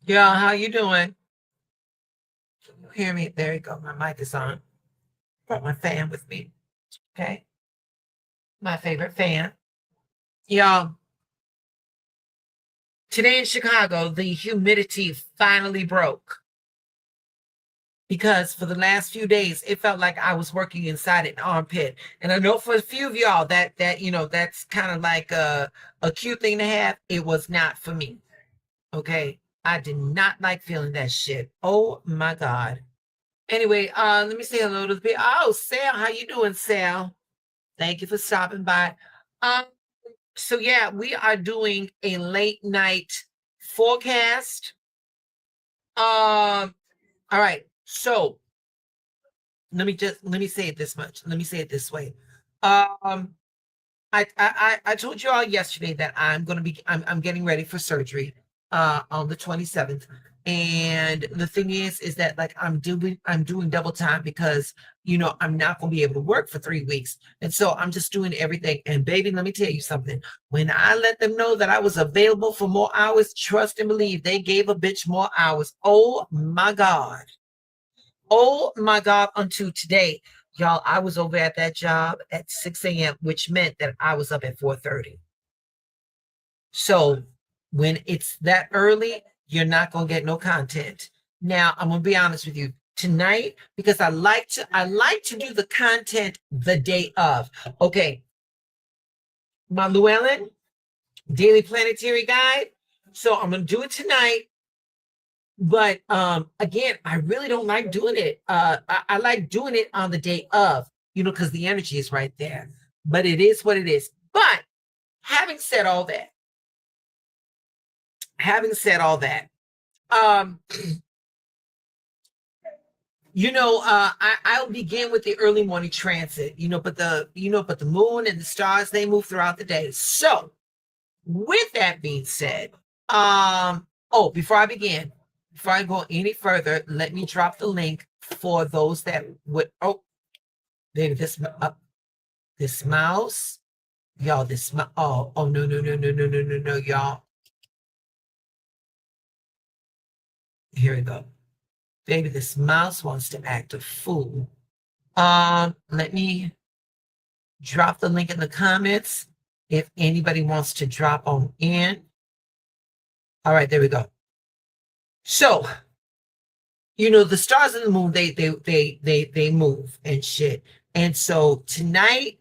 Yeah, how you doing? Can you hear me? There you go. My mic is on. Brought my fan with me. Okay. My favorite fan. Y'all, today in Chicago, the humidity finally broke because for the last few days, it felt like I was working inside an armpit. And I know for a few of y'all that's kind of like a cute thing to have. It was not for me. Okay. I did not like feeling that shit. Oh my God. Anyway, let me say hello to the people. Oh, Sal, how you doing, Sal? Thank you for stopping by. Um, so yeah, we are doing a late night forecast. All right. So let me say it this much. Let me say it this way. Um, I told you all yesterday that I'm getting ready for surgery on the 27th. And the thing is that like I'm doing double time because I'm not gonna be able to work for 3 weeks. And so I'm just doing everything. And baby, let me tell you something. When I let them know that I was available for more hours, trust and believe they gave a bitch more hours. Oh my God. Oh my God, unto today. Y'all, I was over at that job at 6 a.m., which meant that I was up at 4:30. So when it's that early, you're not gonna get no content. Now, I'm gonna be honest with you. Tonight, because I like to do the content the day of. Okay, my Llewellyn Daily Planetary Guide. So I'm gonna do it tonight. But again, I really don't like doing it. I like doing it on the day of, because the energy is right there. But it is what it is. But having said all that, having said all that, um, I'll begin with the early morning transit, but the moon and the stars, they move throughout the day. So with that being said, before I go any further, let me drop the link for those that would. Oh, baby, this mouse, y'all. Oh, no, no, no, no, no, no, no, no, y'all. Here we go, baby. This mouse wants to act a fool. Let me drop the link in the comments if anybody wants to drop on in. All right, there we go. So the stars and the moon, they move and shit. And so tonight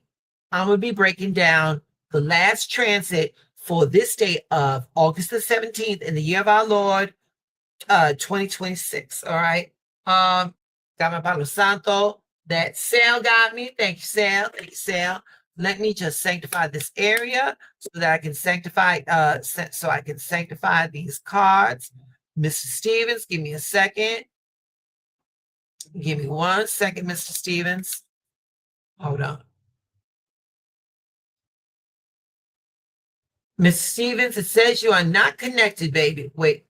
I'm gonna be breaking down the last transit for this day of August the 17th in the year of our Lord, 2026. All right. Got my Palo Santo. That Sal got me. Thank you, Sal. Thank you, Sal. Let me just sanctify this area so that I can sanctify these cards. Mr. Stevens, give me a second. Give me 1 second, Mr. Stevens. Hold on. Mr. Stevens, it says you are not connected, baby. Wait.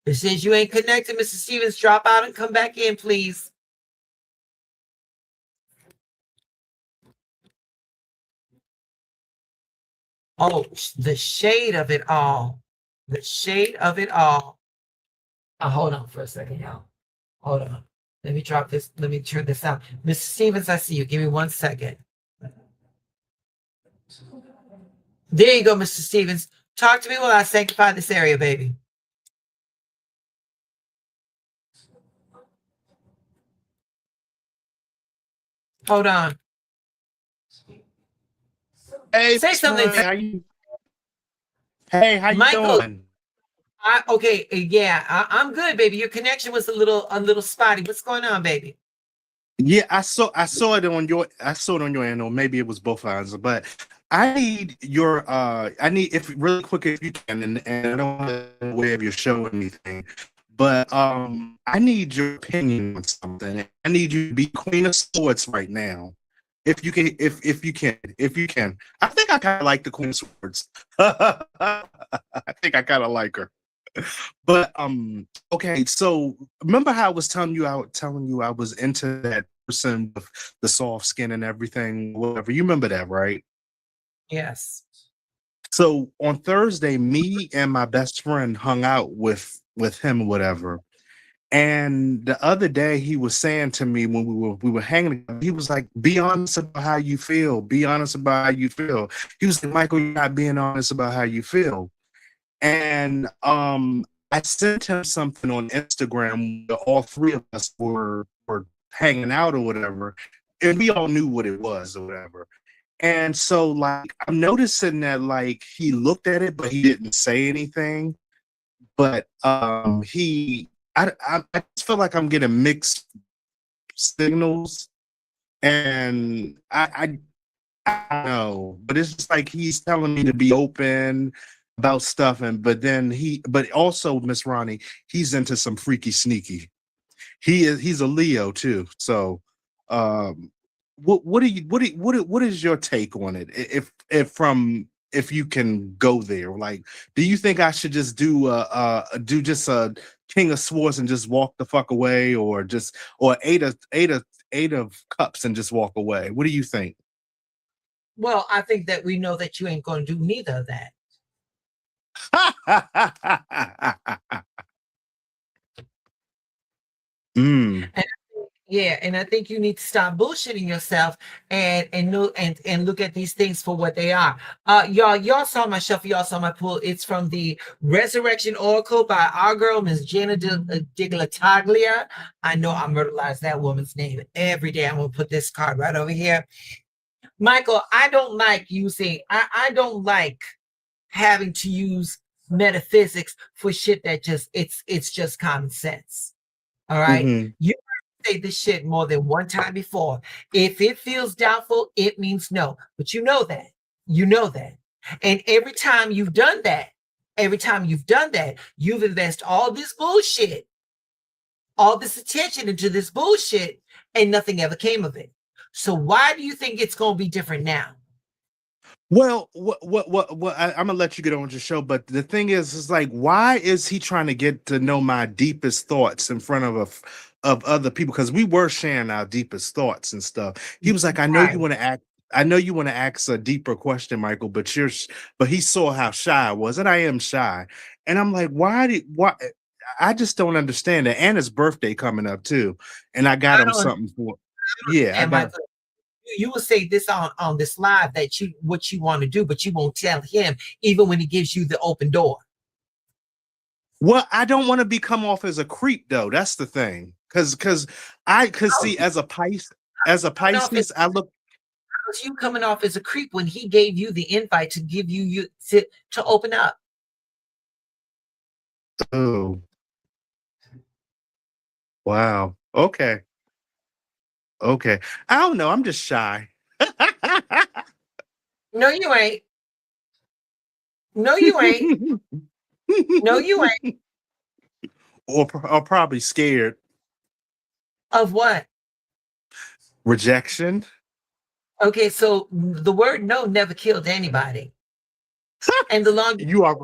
It says you ain't connected, Mr. Stevens. Drop out and come back in, please. Oh, the shade of it all. The shade of it all. Hold on for a second, y'all. Hold on. Let me drop this. Let me turn this out. Mr. Stevens, I see you. Give me 1 second. There you go, Mr. Stevens. Talk to me while I sanctify this area, baby. Hold on. Hey, Say something, Hey, how you Michael. doing? Okay, yeah, I'm good, baby. Your connection was a little spotty. What's going on, baby? Yeah, I saw it on your end, or maybe it was both eyes, but I need if really quick if you can, and I don't want to way of your show or anything, but I need your opinion on something. I need you to be Queen of Swords right now. If you can. I think I kinda like the Queen of Swords. I think I kinda like her. But okay, so remember how I was telling you I was into that person with the soft skin and everything, whatever. You remember that, right? Yes. So on Thursday, me and my best friend hung out with him or whatever. And the other day he was saying to me when we were hanging, he was like, be honest about how you feel. Be honest about how you feel. He was like, Michael, you're not being honest about how you feel. And I sent him something on Instagram where all three of us were hanging out or whatever, and we all knew what it was or whatever. And so like I'm noticing that like he looked at it, but he didn't say anything. But I just feel like I'm getting mixed signals, and I don't know, but it's just like he's telling me to be open about stuff, and but also Miss Ronnie, he's into some freaky sneaky. He's a Leo too. So um what is your take on it? If you can go there, like, do you think I should just do just a King of Swords and just walk the fuck away, or just or eight of cups and just walk away? What do you think? Well, I think that we know that you ain't going to do neither of that. Mm. And yeah, and I think you need to stop bullshitting yourself and know and look at these things for what they are. Y'all saw my shuffle, y'all saw my pull. It's from the Resurrection Oracle by our girl, Miss Jenna Diglataglia. I know I murderized that woman's name every day. I'm gonna put this card right over here. Michael, I don't like using, I don't like having to use metaphysics for shit that it's just common sense. All right. Hmm. You say this shit more than one time before. If it feels doubtful, it means no. But you know that. You know that. And every time you've done that, you've invested all this bullshit, all this attention into this bullshit, and nothing ever came of it. So why do you think it's going to be different now? Well, I'm gonna let you get on with your show, but the thing is like, why is he trying to get to know my deepest thoughts in front of other people? Because we were sharing our deepest thoughts and stuff. He was like, Right. I know you want to ask a deeper question, Michael, but but he saw how shy I was, and I am shy. And I'm like, why? I just don't understand it. And his birthday coming up too, and I got I him don't something for. Yeah, I understand, got. Michael. You will say this on this live that you what you want to do, but you won't tell him even when he gives you the open door. Well, I don't want to become off as a creep though. That's the thing. Cause How's see, he as a coming off as Pisces, I look. how's you coming off as a creep when he gave you the invite to give you to open up? Oh, wow. Okay. Okay. I don't know. I'm just shy. No, you ain't. No, you ain't. No, you ain't. or probably scared. Of what? Rejection. Okay, so the word no never killed anybody. And the longer You are.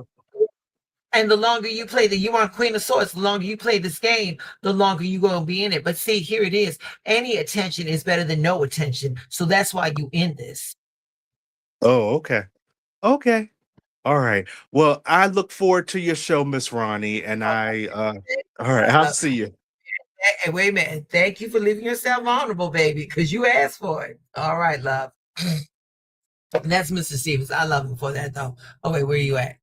and the longer you play the you are Queen of Swords, the longer you play this game, the longer you're gonna be in it. But see, here it is. Any attention is better than no attention. So that's why you in this. Oh, okay. Okay. All right. Well, I look forward to your show, Miss Ronnie, and all right, I'll Uh, see you. hey, wait a minute. Thank you for leaving yourself vulnerable, baby, because you asked for it. All right, love. That's Mr. Stevens. I love him for that though. Okay, where you at?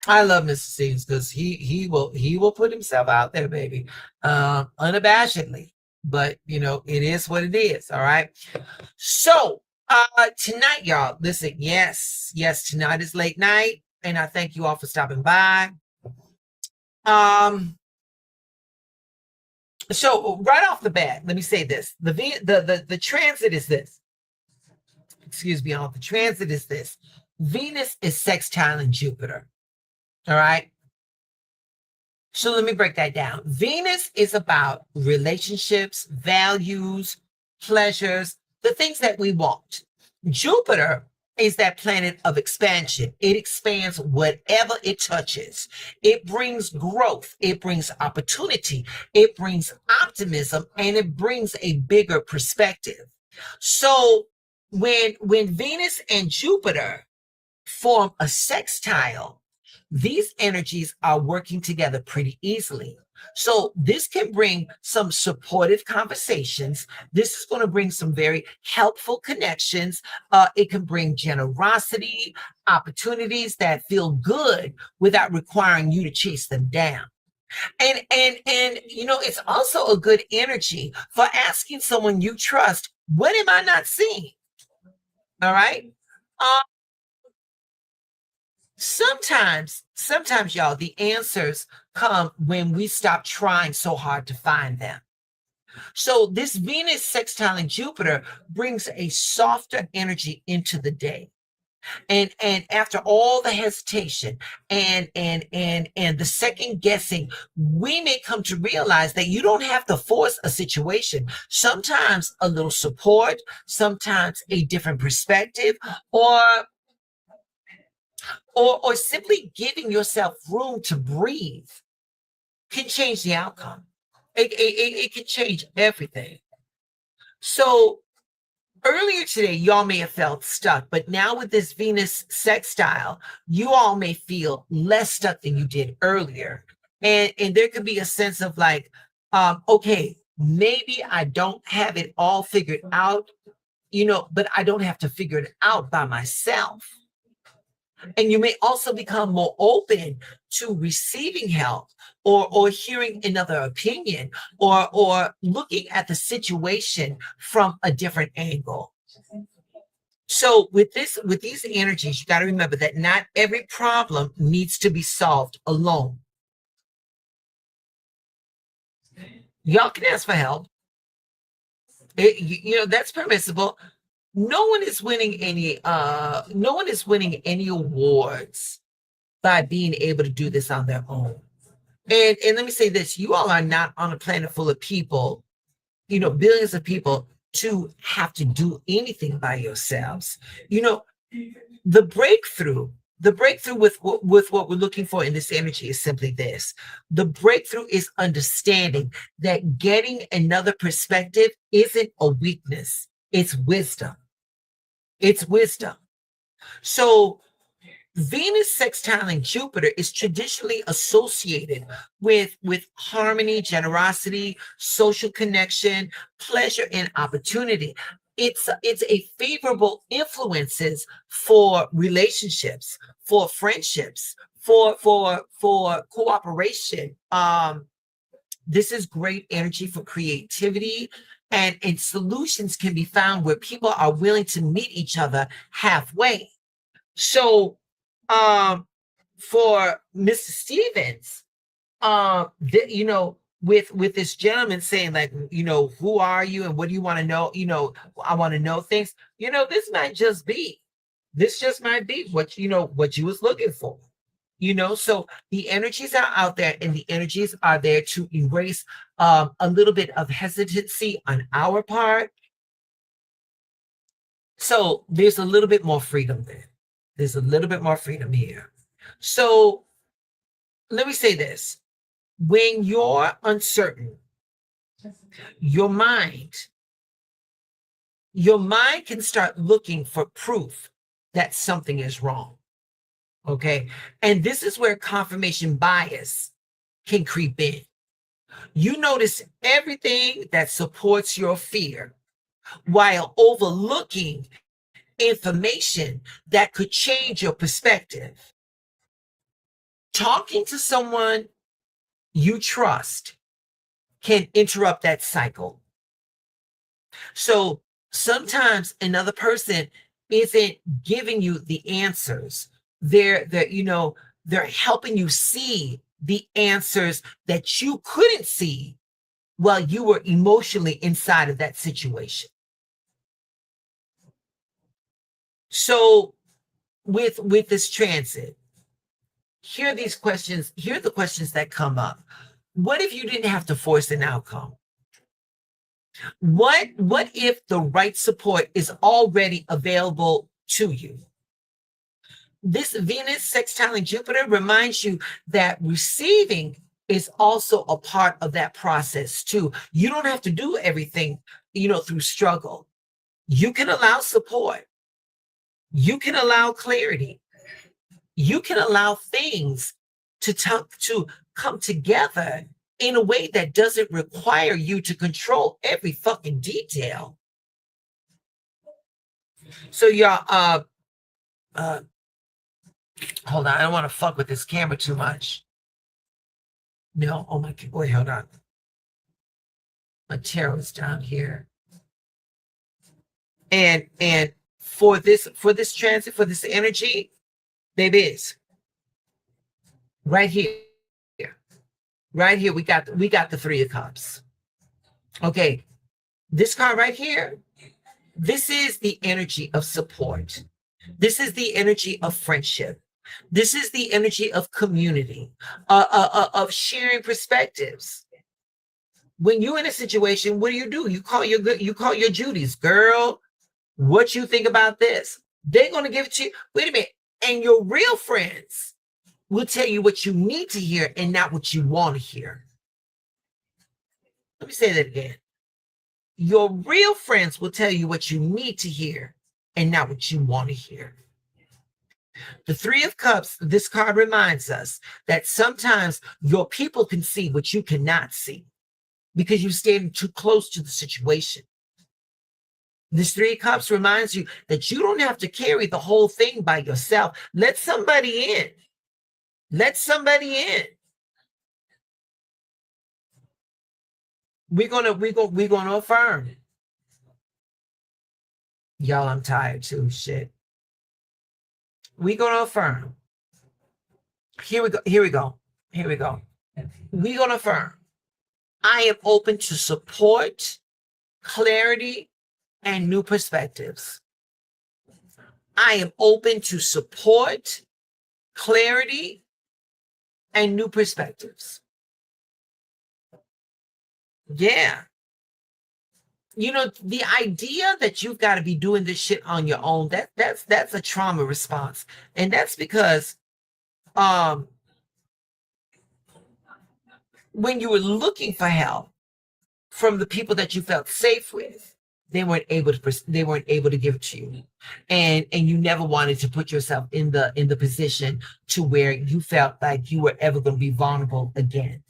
I love Mr. Stevens because he will put himself out there, baby, unabashedly. But you know, it is what it is. All right. So tonight, y'all, listen, yes, tonight is late night, and I thank you all for stopping by. Um, so right off the bat, let me say this: the transit is this. Excuse me, all the transit is this. Venus is sextile in Jupiter. All right. So let me break that down. Venus is about relationships, values, pleasures, the things that we want. Jupiter is that planet of expansion. It expands whatever it touches. It brings growth, it brings opportunity, it brings optimism, and it brings a bigger perspective. So when Venus and Jupiter form a sextile, these energies are working together pretty easily. So this can bring some supportive conversations. This is going to bring some very helpful connections. It can bring generosity, opportunities that feel good without requiring you to chase them down. And it's also a good energy for asking someone you trust, what am I not seeing? All right. Um, sometimes, y'all, the answers come when we stop trying so hard to find them. So this Venus sextile in Jupiter brings a softer energy into the day. And after all the hesitation and the second guessing, we may come to realize that you don't have to force a situation. Sometimes a little support, sometimes a different perspective, or or simply giving yourself room to breathe can change the outcome. It can change everything. So earlier today, y'all may have felt stuck, but now with this Venus sextile, you all may feel less stuck than you did earlier. And there could be a sense of like, okay, maybe I don't have it all figured out, but I don't have to figure it out by myself. And you may also become more open to receiving help or hearing another opinion or looking at the situation from a different angle. So with these energies, you got to remember that not every problem needs to be solved alone. Y'all can ask for help. That's permissible. No one is winning any awards by being able to do this on their own. And let me say this, you all are not on a planet full of people, billions of people, to have to do anything by yourselves. The breakthrough with what we're looking for in this energy is simply this. The breakthrough is understanding that getting another perspective isn't a weakness, it's wisdom. It's wisdom. So Venus sextiling Jupiter is traditionally associated with harmony, generosity, social connection, pleasure, and opportunity. It's a favorable influences for relationships, for friendships, for cooperation. This is great energy for creativity, and solutions can be found where people are willing to meet each other halfway. So for Mr. Stevens, with this gentleman saying like, who are you and what do you want to know? I want to know things. This just might be what you was looking for. So the energies are out there, and the energies are there to erase a little bit of hesitancy on our part. So there's a little bit more freedom there. There's a little bit more freedom here. So let me say this. When you're uncertain, your mind can start looking for proof that something is wrong. Okay. And this is where confirmation bias can creep in. You notice everything that supports your fear while overlooking information that could change your perspective. Talking to someone you trust can interrupt that cycle. So sometimes another person isn't giving you the answers. They're helping you see the answers that you couldn't see while you were emotionally inside of that situation. So with this transit, here are the questions that come up. What if you didn't have to force an outcome? What if the right support is already available to you? This Venus sextiling Jupiter reminds you that receiving is also a part of that process too. You don't have to do everything, through struggle. You can allow support. You can allow clarity. you can allow things to come together in a way that doesn't require you to control every fucking detail. So y'all, hold on, I don't want to fuck with this camera too much. No, oh my god, wait, hold on. My tarot is down here. And for this transit, for this energy, there is right here. Right here, we got the Three of Cups. Okay, this card right here, this is the energy of support. This is the energy of friendship. This is the energy of community, of sharing perspectives. When you're in a situation, what do? You call your Judies, girl. What you think about this? They're gonna give it to you. Wait a minute, and your real friends will tell you what you need to hear and not what you want to hear. Let me say that again. Your real friends will tell you what you need to hear and not what you want to hear. The Three of Cups, this card reminds us that sometimes your people can see what you cannot see because you're standing too close to the situation. This Three of Cups reminds you that you don't have to carry the whole thing by yourself. Let somebody in. Let somebody in. We're gonna affirm. Y'all, I'm tired too. Shit. We're gonna affirm. Here we go. Here we go. Here we go. We're gonna affirm. I am open to support, clarity, and new perspectives. I am open to support, clarity, and new perspectives. Yeah. You know, the idea that you've got to be doing this shit on your own, that's a trauma response. And that's because when you were looking for help from the people that you felt safe with, they weren't able to give it to you. And you never wanted to put yourself in the position to where you felt like you were ever going to be vulnerable again.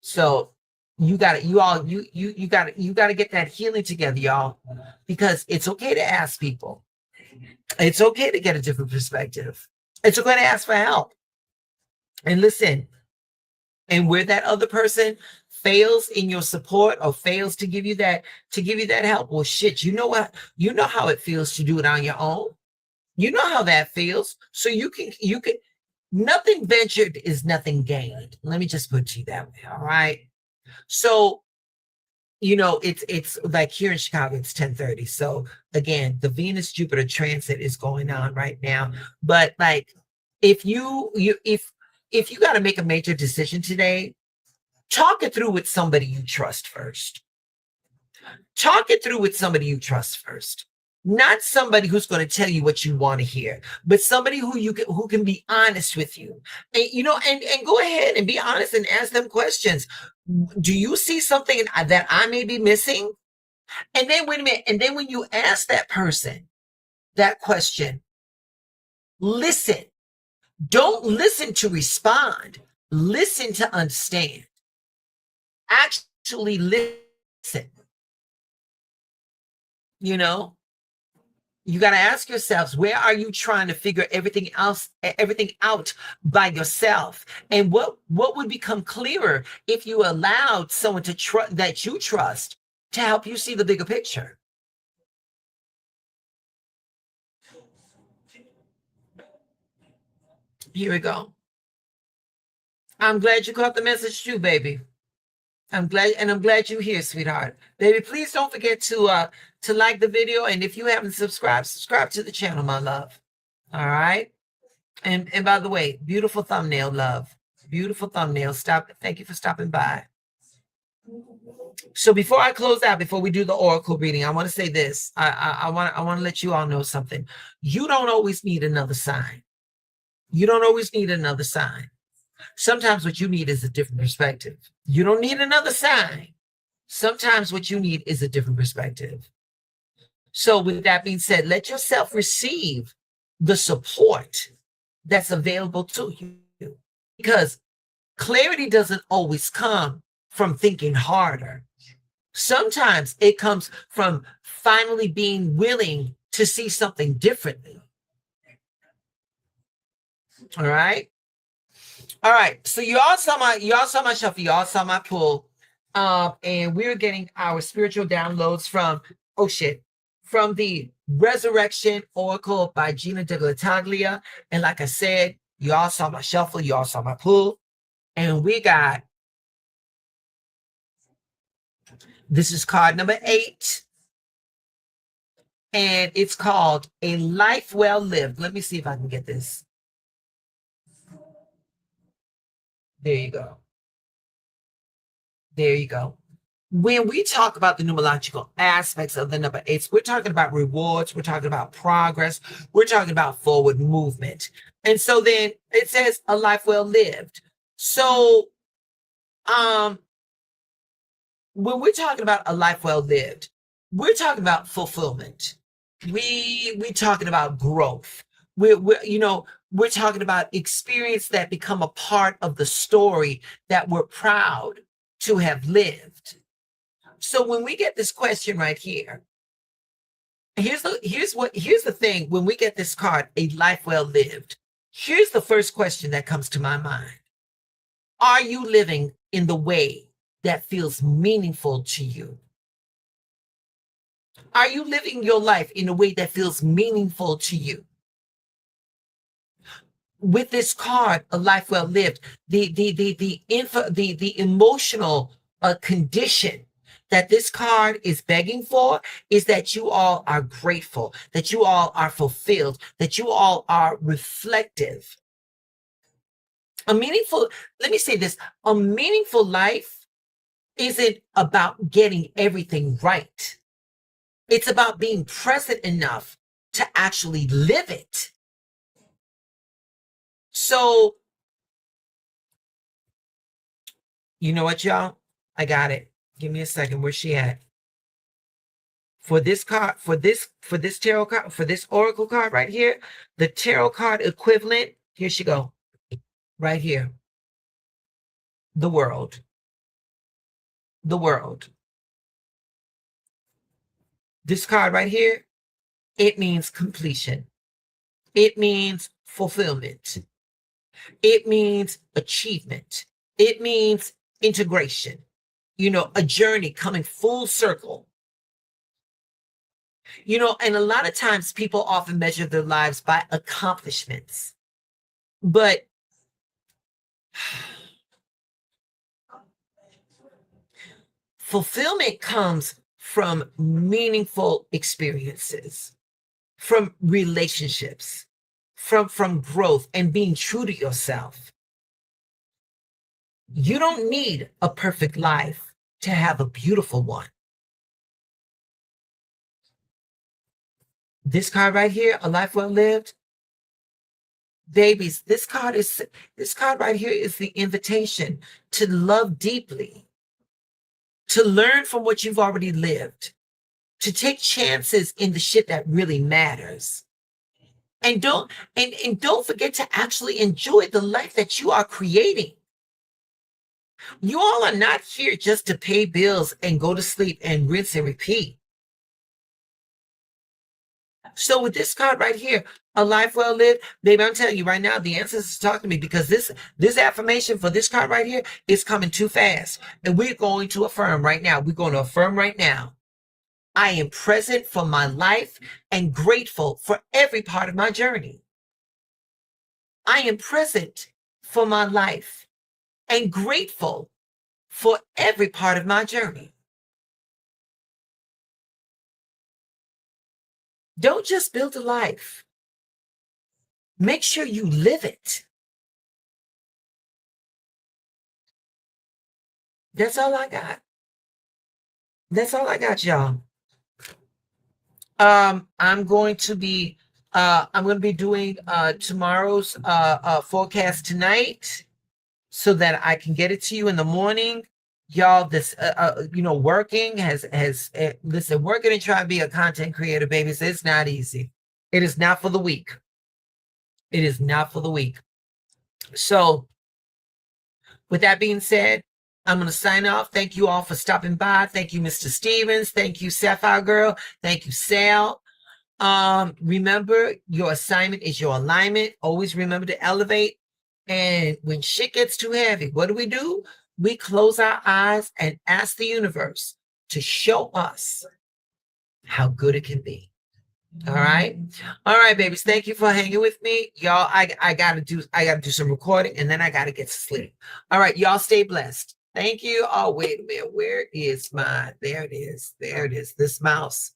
So you gotta get that healing together, y'all, because it's okay to ask people. It's okay to get a different perspective. It's okay to ask for help and listen. And where that other person fails in your support or fails to give you that help, well, shit, you know what? You know how it feels to do it on your own. You know how that feels. So you can nothing ventured is nothing gained. Let me just put it to you that way. All right. So, you know, it's like here in Chicago, it's 10:30. So again, the Venus Jupiter transit is going on right now. But like, if you got to make a major decision today, talk it through with somebody you trust first. Talk it through with somebody you trust first. Not somebody who's going to tell you what you want to hear, but somebody who can be honest with you. And, you know, and go ahead and be honest and ask them questions. Do you see something that I may be missing? And then wait a minute. And then when you ask that person that question, listen. Don't listen to respond. Listen to understand. Actually listen. You know, you got to ask yourselves, where are you trying to figure everything out by yourself? And what would become clearer if you allowed someone that you trust to help you see the bigger picture? Here we go. I'm glad you caught the message too, baby. I'm glad you're here, sweetheart. Baby, please don't forget to like the video. And if you haven't subscribed, subscribe to the channel, my love. All right. And by the way, beautiful thumbnail, love. Beautiful thumbnail. Thank you for stopping by. So before I close out, before we do the oracle reading, I want to say this. I want to let you all know something. You don't always need another sign. You don't always need another sign. Sometimes what you need is a different perspective. You don't need another sign. Sometimes what you need is a different perspective. So with that being said, let yourself receive the support that's available to you. Because clarity doesn't always come from thinking harder. Sometimes it comes from finally being willing to see something differently. All right. All right. So y'all saw my shuffle, y'all saw my pull. And we're getting our spiritual downloads from from the Resurrection Oracle by Gina DeGlataglia. And like I said, y'all saw my shuffle, y'all saw my pull. And we got, this is card number 8. And it's called A Life Well Lived. Let me see if I can get this. There you go. There you go. When we talk about the numerological aspects of the number 8s, we're talking about rewards, we're talking about progress, we're talking about forward movement. And so then it says a life well lived. So when we're talking about a life well lived, we're talking about fulfillment. We're talking about growth. We're talking about experience that become a part of the story that we're proud to have lived. So when we get this question right here, here's the thing. When we get this card, a life well lived, here's the first question that comes to my mind. Are you living in the way that feels meaningful to you? Are you living your life in a way that feels meaningful to you? With this card, a life well lived, the emotional condition that this card is begging for is that you all are grateful, that you all are fulfilled, that you all are reflective. Let me say this, a meaningful life isn't about getting everything right. It's about being present enough to actually live it. So, you know what, y'all? I got it. Give me a second. Where's she at? For this card, for this tarot card, for this oracle card right here, the tarot card equivalent, here she go. Right here. The world. The world. This card right here, it means completion. It means fulfillment. It means achievement. It means integration. A journey coming full circle. And a lot of times people often measure their lives by accomplishments. But fulfillment comes from meaningful experiences, from relationships, from growth and being true to yourself. You don't need a perfect life to have a beautiful one. This card right here, a life well lived, babies, this card right here is the invitation to love deeply, to learn from what you've already lived, to take chances in the shit that really matters. And don't forget to actually enjoy the life that you are creating. You all are not here just to pay bills and go to sleep and rinse and repeat. So with this card right here, a life well lived, baby, I'm telling you right now, the ancestors are talking to me because this affirmation for this card right here is coming too fast. And we're going to affirm right now. We're going to affirm right now. I am present for my life and grateful for every part of my journey. I am present for my life and grateful for every part of my journey. Don't just build a life. Make sure you live it. That's all I got. That's all I got, y'all. I'm going to be doing tomorrow's forecast tonight so that I can get it to you in the morning. Y'all, this working listen, working and trying to be a content creator, babies, it's not easy. It is not for the weak. It is not for the weak. So with that being said, I'm going to sign off. Thank you all for stopping by. Thank you, Mr. Stevens. Thank you, Sapphire Girl. Thank you, Sal. Remember, your assignment is your alignment. Always remember to elevate. And when shit gets too heavy, what do? We close our eyes and ask the universe to show us how good it can be. All right. All right, babies. Thank you for hanging with me. Y'all, I gotta do some recording and then I gotta get to sleep. All right, y'all stay blessed. Thank you. Oh, wait a minute. Where is my there it is. There it is. This mouse.